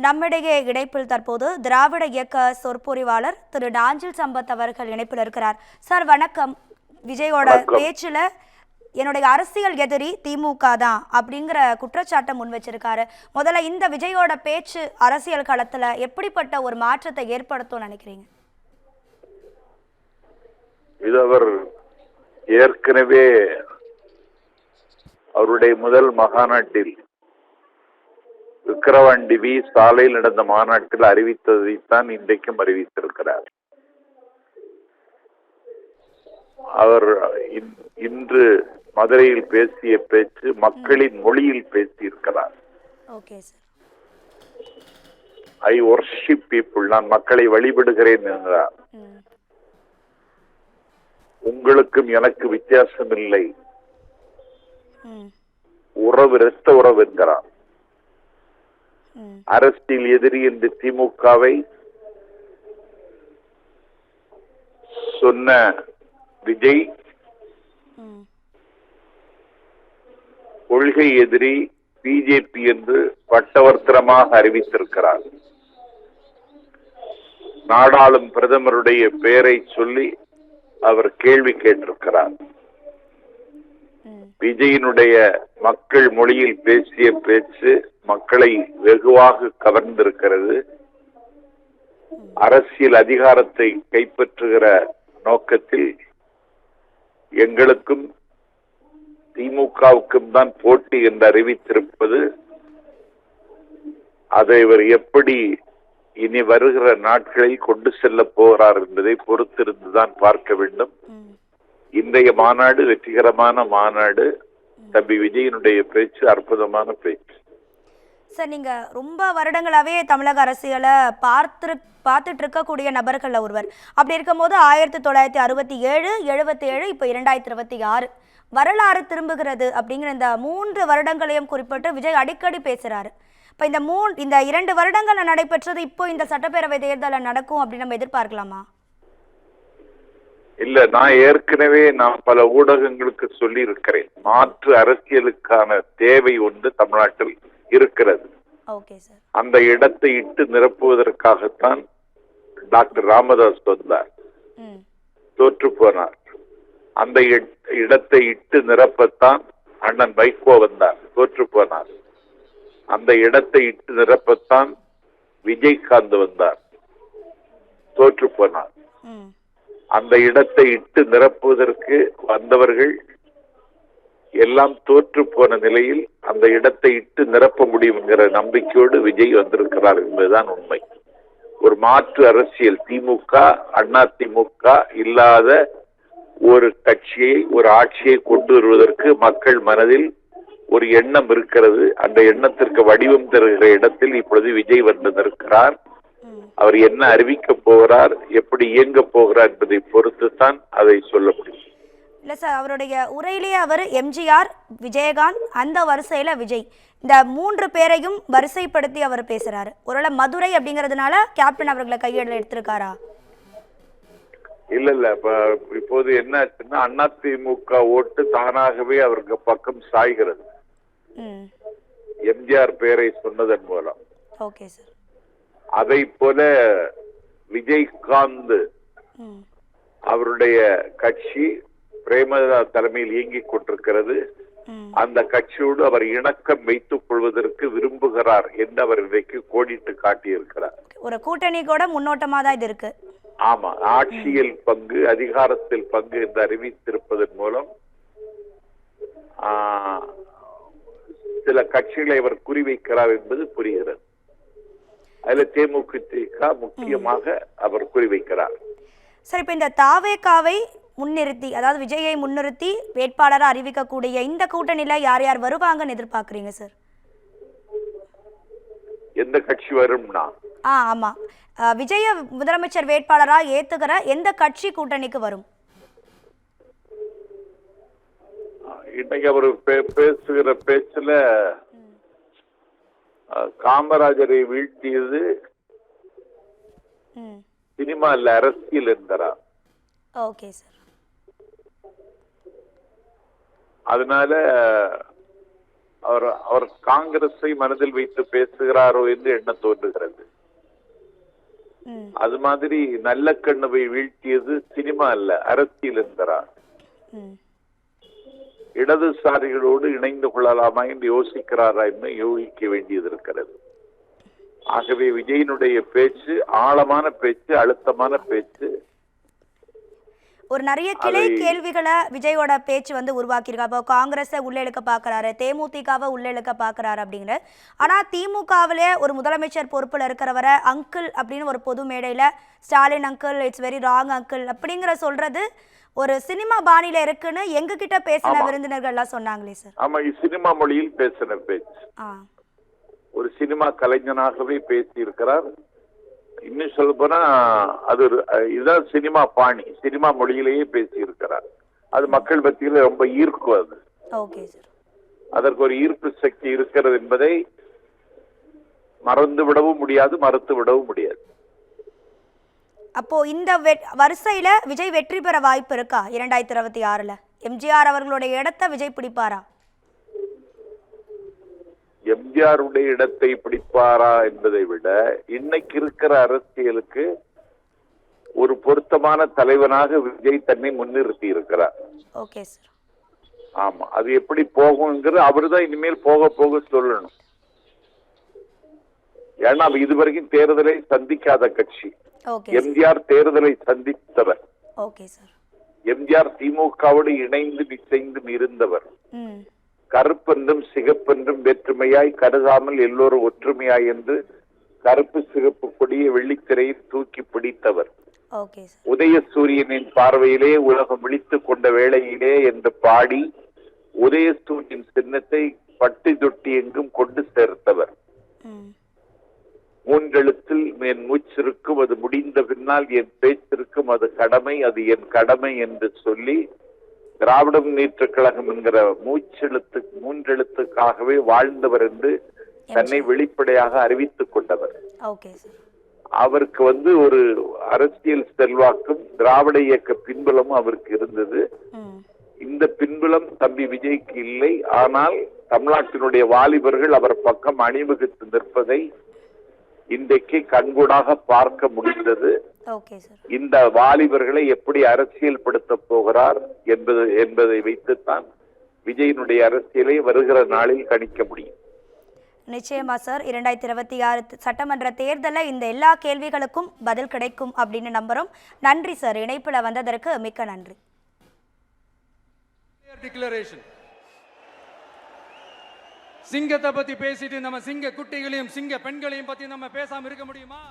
நம்மிடையே இணைப்பில் தற்போது திராவிட இயக்க சொற்பொழிவாளர் திரு நாஞ்சில் சம்பத் அவர்கள் இணைப்பில் இருக்கிறார். சார் வணக்கம். விஜயோட பேச்சுல என்னுடைய அரசியல் எதிரி திமுக தான் அப்படிங்கிற குற்றச்சாட்டை முன் வச்சிருக்காரு. முதல்ல இந்த விஜயோட பேச்சு அரசியல் களத்துல எப்படிப்பட்ட ஒரு மாற்றத்தை ஏற்படுத்தும் நினைக்கிறீங்க? இது அவர் ஏற்கனவே அவருடைய முதல் மகாநாட்டில் விக்கிரவாண்டி சாலையில் நடந்த மாநாட்டில் அறிவித்ததைத்தான் இன்றைக்கும் அறிவித்திருக்கிறார். அவர் இன்று மதுரையில் பேசிய பேச்சு மக்களின் மொழியில் பேசியிருக்கிறார். ஐ வொர்ஷிப் பீப்புள், நான் மக்களை வழிபடுகிறேன் என்றார். உங்களுக்கும் எனக்கு வித்தியாசம் இல்லை, உறவு இரத்த உறவு என்கிறார். அரசியல் எதிரி என்று திமுகவை சொன்ன விஜய் கொள்கை எதிரி பிஜேபி என்று பட்டவர்த்தனமாக அறிவித்திருக்கிறார். நாடாளும் பிரதமருடைய பெயரை சொல்லி அவர் கேள்வி கேட்டிருக்கிறார். விஜயினுடைய மக்கள் மொழியில் பேசிய பேச்சு மக்களை வெகுவாக கவர்ந்திருக்கிறது. அரசியல் அதிகாரத்தை கைப்பற்றுகிற நோக்கத்தில் எங்களுக்கும் திமுகவுக்கும் தான் போட்டி என்று அறிவித்திருப்பது, அதை இவர் எப்படி இனி வருகிற நாட்களில் கொண்டு செல்ல போகிறார் என்பதை பொறுத்திருந்துதான் பார்க்க வேண்டும். இன்றைய மாநாடு வெற்றிகரமான மாநாடு. தம்பி விஜயனுடைய பேச்சு அற்புதமான பேச்சு. சார், நீங்க ரொம்ப வருடங்களாவே தமிழக அரசியலை பார்த்துட்டு இருக்கக்கூடிய நபர்கள் ஒருவர். அப்படி இருக்கும்போது 1967, 77, இப்போ 2026 வரலாறு திரும்புகிறது அப்படிங்கிற இந்த 3 வருடங்களையும் குறிப்பிட்டு விஜய் அடிக்கடி பேசுறாரு. இப்போ இந்த 2 வருடங்கள் நடைபெற்றது இப்போ இந்த சட்டப்பேரவை தேர்தலில் நடக்கும் அப்படின்னு நம்ம எதிர்பார்க்கலாமா? இல்ல, நான் ஏற்கனவே பல ஊடகங்களுக்கு சொல்லி இருக்கிறேன். மாற்று அரசியலுக்கான தேவை ஒன்று தமிழ்நாட்டில் இருக்கிறது. அந்த இடத்தை இட்டு நிரப்புவதற்காகத்தான் டாக்டர் ராமதாஸ் வந்தார், தோற்று போனார். அந்த இடத்தை இட்டு நிரப்பத்தான் அண்ணன் வைகோ வந்தார், தோற்று போனார். அந்த இடத்தை இட்டு நிரப்பத்தான் விஜயகாந்த் வந்தார், தோற்று போனார். அந்த இடத்தை இட்டு நிரப்புவதற்கு வந்தவர்கள் எல்லாம் தோற்று போன நிலையில் அந்த இடத்தை இட்டு நிரப்ப முடியும் என்கிற நம்பிக்கையோடு விஜய் வந்திருக்கிறார் என்பதுதான் உண்மை. ஒரு மாற்று அரசியல் திமுக, அண்ணா திமுக இல்லாத ஒரு கட்சியை, ஒரு ஆட்சியை கொண்டு வருவதற்கு மக்கள் மனதில் ஒரு எண்ணம் இருக்கிறது. அந்த எண்ணத்திற்கு வடிவம் தருகிற இடத்தில் இப்பொழுது விஜய் வந்து நிற்கிறார். அவர் என்ன அறிவிக்க போகிறார், எப்படி இயங்க போகிறார் என்பதை பொறுத்து தான் அதை சொல்ல முடியும். இல்ல சார், அவருடைய உரையிலேயே அவர் எம்ஜிஆர், விஜயகாந்த், அந்த வரிசையில விஜய், இந்த 3 பேரையும் வரிசைப்படுத்தி அவர் பேசுறாரு. ஒருவேளை மதுரை அப்படிங்கறதுனால கேப்டன் அவர்களை கையெழுத்து எடுத்திருக்காரா? இல்ல, இப்போது என்ன ஆச்சுன்னா அதிமுக ஓட்டு தானாகவே அவருக்கு பக்கம் சாய்கிறது, எம்ஜிஆர் பெயரை சொன்னதன் மூலம். Okay sir. அதை போல விஜயகாந்த் அவருடைய கட்சி பிரேமலதா தலைமையில் இயங்கிக் கொண்டிருக்கிறது. அந்த கட்சியோடு அவர் இணக்கம் வைத்துக் கொள்வதற்கு விரும்புகிறார் என்று அவர் இன்றைக்கு கோடிட்டு காட்டியிருக்கிறார். ஒரு கூட்டணி கூட முன்னோட்டமா தான் இது இருக்கு. ஆமா, ஆட்சியில் பங்கு, அதிகாரத்தில் பங்கு என்று அறிவித்திருப்பதன் மூலம் சில கட்சிகளை அவர் குறிவைக்கிறார் என்பது புரிகிறது. அதுல தேமுதிக முக்கியமாக அவர் குறிவைக்கிறார். சரி, இப்ப இந்த தாவேகாவை முன்னிறுத்தி, அதாவது விஜயை முன்னிறுத்தி வேட்பாளரை அறிவிக்கக்கூடிய இந்த கூட்டணியில யார் யார் வருவாங்கன்னு எதிர்பார்க்கறீங்க சார்? எந்த கட்சி வரும்னா? ஆமா, விஜய முதலமைச்சர் வேட்பாளரா ஏத்துக்கிற எந்த கட்சி கூட்டணிக்கு வரும்? இன்னைக்கு அவர் பேசுகிற பேச்சுல காமராஜரை வீழ்த்தியது சினிமா இல்ல, அரசியல் என்கிறார். Okay sir. அதனால அவர் காங்கிரஸை மனதில் வைத்து பேசுகிறாரோ என்று எண்ண தோன்றுகிறது. அது மாதிரி நல்ல கண்ணுவை வீழ்த்தியது சினிமா அல்ல, அரசியல் என்கிறார். இடதுசாரிகளோடு இணைந்து கொள்ளலாமா என்று யோசிக்கிறாரா என்று யோசிக்க வேண்டியது இருக்கிறது. ஆகவே விஜயனுடைய பேச்சு ஆழமான பேச்சு, அழுத்தமான பேச்சு. ஒரு நிறைய கிளை கேள்விகளை விஜயோட பேச்சு வந்து உருவாக்கியிருக்கா. இப்போ காங்கிரஸை உள்ளிழுக்க பார்க்குறாரு, தேமுதிகவை உள்ளிழுக்க பார்க்குறாரு அப்படிங்கிற. ஆனால் திமுகவிலே ஒரு முதலமைச்சர் பொறுப்பில் இருக்கிறவரை அங்கிள் அப்படின்னு ஒரு பொது மேடையில் Stalin uncle, it's very wrong uncle அப்படிங்கிற சொல்றது ஒரு சினிமா பாணியில இருக்குன்னு எங்ககிட்ட பேசின விருந்தினர்கள் எல்லாம் சொன்னாங்களே சார். ஆமா, சினிமா மொழியில் பேசின பேச்சு. ஒரு சினிமா கலைஞனாகவே பேசி இருக்கிறார். இன்னும் சொல்ல போனா அது இதுதான் சினிமா பாணி, சினிமா மொழியிலேயே பேசி இருக்கிறார். அது மக்கள் மத்தியில் ரொம்ப ஈர்க்கும். அது ஓகே சார். அதற்கு ஒரு ஈர்ப்பு சக்தி இருக்கிறது என்பதை மறந்து விடவும் முடியாது, மறுத்து விடவும் முடியாது. அப்போ இந்த வரிசையில விஜய் வெற்றி பெற வாய்ப்பு இருக்கா 2026ல? எம்ஜிஆர் அவர்களுடைய இடத்தை விஜய் பிடிப்பாரா? எம்ஜிஆருடைய இடத்தை பிடிப்பாரா என்பதை விட இன்னைக்கு இருக்கிற அரசியலுக்கு ஒரு பொருத்தமான தலைவனாக விஜய் தன்னை முன்னிறுத்தி இருக்கிறார். Okay sir. ஆமா, அது எப்படி போகுங்கிறது அவருதான் இனிமேல் போக போக சொல்லணும். ஏன்னா இதுவரைக்கும் தேர்தலை சந்திக்காத கட்சி. எம்ஜிஆர் தேர்தலை சந்தித்தவர். எம்ஜிஆர் திமுகவோடு இணைந்து இசைந்து இருந்தவர். கருப்பென்றும் சிகப்பென்றும் வேற்றுமையாய் கருதாமல் எல்லோரும் ஒற்றுமையாய் என்று கருப்பு சிகப்பு கொடிய வெள்ளித்திரையை தூக்கி பிடித்தவர். உதயசூரியனின் பார்வையிலே உலகம் விழித்துக் கொண்ட வேளையிலே என்று பாடி உதயசூரியன் சின்னத்தை பட்டி தொட்டி எங்கும் கொண்டு சேர்த்தவர். மூன்றெழுத்தில் என் மூச்சிருக்கும், அது முடிந்த பின்னால் என் பேச்சிருக்கும், அது கடமை, அது என் கடமை என்று சொல்லி திராவிட முன்னேற்ற கழகம் என்கிற மூன்றெழுத்துக்காகவே வாழ்ந்தவர் என்று தன்னை வெளிப்படையாக அறிவித்துக் கொண்டவர். அவருக்கு ஒரு அரசியல் செல்வாக்கும் திராவிட இயக்க பின்புலமும் அவருக்கு இருந்தது. இந்த பின்புலம் தம்பி விஜய்க்கு இல்லை. ஆனால் தமிழ்நாட்டினுடைய வாலிபர்கள் அவர் பக்கம் அணிவகுத்து நிற்பதை இன்றைக்கு கண்கூடாக பார்க்க முடிந்தது. இந்த வாலிபர்களை எப்படி அரசியல் படுத்த போகிறார் என்பதை வைத்துத்தான் விஜயனுடைய அரசியலை வருகிற நாளில் கணிக்க முடியும். நிச்சயமா சார். 2026 சட்டமன்ற தேர்தலில் இந்த எல்லா கேள்விகளுக்கும் பதில் கிடைக்கும் அப்படின்னு நம்புறோம். நன்றி சார், இணைப்புல வந்ததற்கு மிக்க நன்றி. சிங்கத்தை பத்தி பேசிட்டு நம்ம சிங்க குட்டிகளையும் சிங்க பெண்களையும் பத்தி நம்ம பேசாம இருக்க முடியுமா?